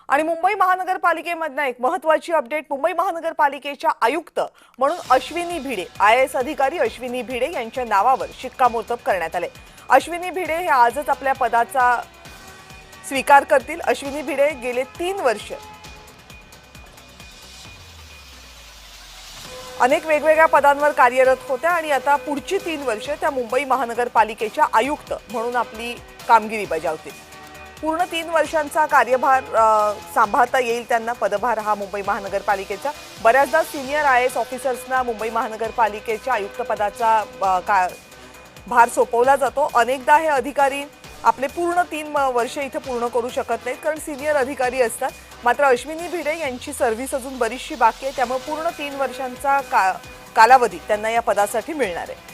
आणि मुंबई महानगरपालिकेमधनं एक महत्त्वाची अपडेट। मुंबई महानगरपालिकेच्या आयुक्त म्हणून अश्विनी भिडे, आयएएस अधिकारी अश्विनी भिडे यांच्या नावावर शिक्कामोर्तब करण्यात आले। अश्विनी भिडे हे आजच आपल्या पदाचा स्वीकार करतील। अश्विनी भिडे गेले 3 वर्ष अनेक वेगवेगळ्या पदांवर कार्यरत होत्या आणि आता पुढची 3 वर्ष त्या मुंबई महानगरपालिकेच्या आयुक्त म्हणून आपली कामगिरी बजावतील। पूर्ण 3 वर्षांचा कार्यभार सांभाळता येईल त्यांना। पदभार हा मुंबई महानगरपालिकेचा बऱ्याचदा सिनियर आयएएस ऑफिसर्सना मुंबई महानगरपालिकेच्या आयुक्त पदाचा भार सोपवला जातो। अनेकदा हे अधिकारी आपले पूर्ण 3 वर्ष इथे पूर्ण करू शकत नाहीत कारण सिनियर अधिकारी असतात। मात्र अश्विनी भिडे यांची सर्व्हिस अजून बरीचशी बाकी आहे, त्यामुळे पूर्ण 3 वर्षांचा कालावधी त्यांना या पदासाठी मिळणार आहे।